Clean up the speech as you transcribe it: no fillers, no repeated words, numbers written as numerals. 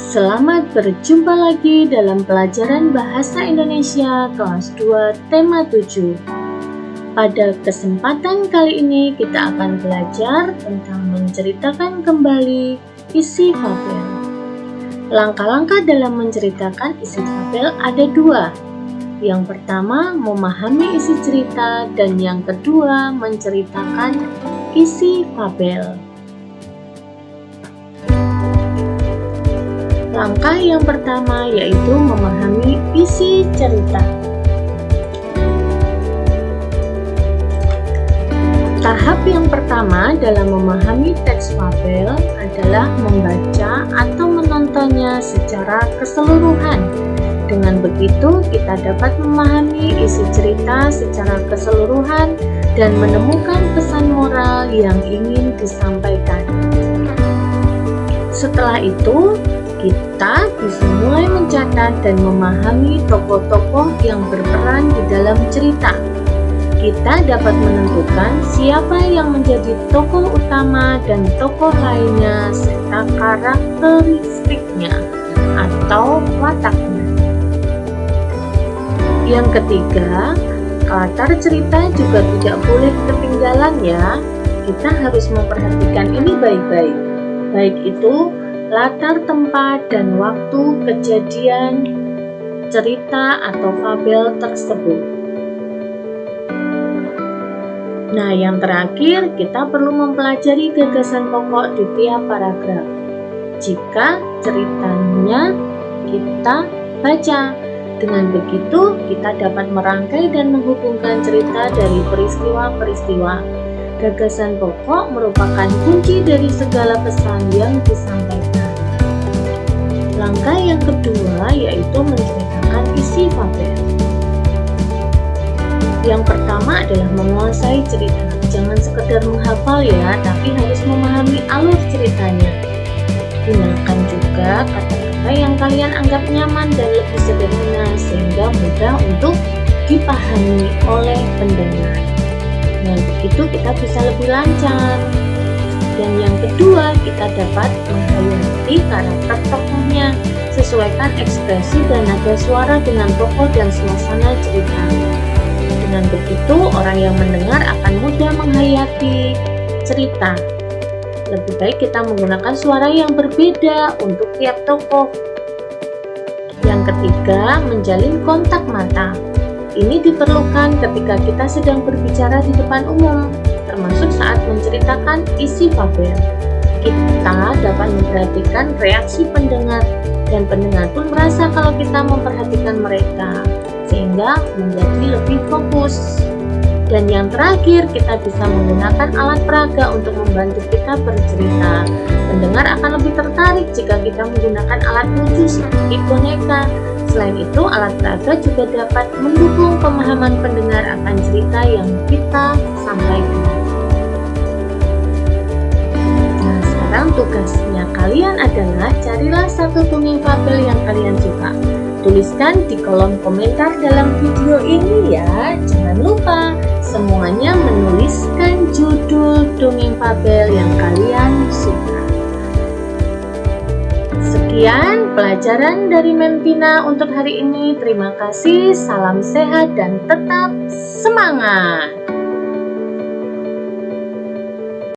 Selamat berjumpa lagi dalam pelajaran Bahasa Indonesia kelas 2 tema 7. Pada kesempatan kali ini kita akan belajar tentang menceritakan kembali isi fabel. Langkah-langkah dalam menceritakan isi fabel ada dua. Yang pertama, memahami isi cerita, dan yang kedua, menceritakan isi fabel. Langkah yang pertama yaitu memahami isi cerita. Tahap yang pertama dalam memahami teks fabel adalah membaca atau menontonnya secara keseluruhan. Dengan begitu, kita dapat memahami isi cerita secara keseluruhan dan menemukan pesan moral yang ingin disampaikan. Setelah itu, kita bisa mulai mencatat dan memahami tokoh-tokoh yang berperan di dalam cerita. Kita dapat menentukan siapa yang menjadi tokoh utama dan tokoh lainnya serta karakteristiknya atau wataknya. Yang ketiga, latar cerita juga tidak boleh ketinggalan ya. Kita harus memperhatikan ini baik-baik. Baik itu latar tempat dan waktu kejadian cerita atau fabel tersebut. Nah, yang terakhir, kita perlu mempelajari gagasan pokok di tiap paragraf. Jika ceritanya kita baca, dengan begitu kita dapat merangkai dan menghubungkan cerita dari peristiwa-peristiwa. Gagasan pokok merupakan kunci dari segala pesan yang disampaikan. Langkah yang kedua yaitu menceritakan isi fabel. Yang pertama adalah menguasai cerita. Jangan sekedar menghafal ya, tapi harus memahami alur ceritanya. Gunakan juga kata-kata yang kalian anggap nyaman dan lebih sederhana sehingga mudah untuk dipahami oleh pendengar. Dengan begitu kita bisa lebih lancar. Dan yang kedua, kita dapat menghayati karakter tokohnya. Sesuaikan ekspresi dan nada suara dengan tokoh dan suasana cerita. Dengan begitu, orang yang mendengar akan mudah menghayati cerita. Lebih baik kita menggunakan suara yang berbeda untuk tiap tokoh. Yang ketiga, menjalin kontak mata. Ini diperlukan ketika kita sedang berbicara di depan umum, termasuk saat menceritakan isi fabel. Kita dapat memperhatikan reaksi pendengar, dan pendengar pun merasa kalau kita memperhatikan mereka, sehingga menjadi lebih fokus. Dan yang terakhir, kita bisa menggunakan alat peraga untuk membantu kita bercerita. Pendengar akan lebih tertarik jika kita menggunakan alat lucu seperti boneka. Selain itu, alat peraga juga dapat mendukung pemahaman pendengar akan cerita yang kita sampaikan. Nah, sekarang tugasnya kalian adalah carilah satu dongeng fabel yang kalian suka. Tuliskan di kolom komentar dalam video ini ya. Jangan lupa semuanya menuliskan judul dongeng fabel yang kalian suka. Sekian pelajaran dari Mempina untuk hari ini. Terima kasih, salam sehat dan tetap semangat.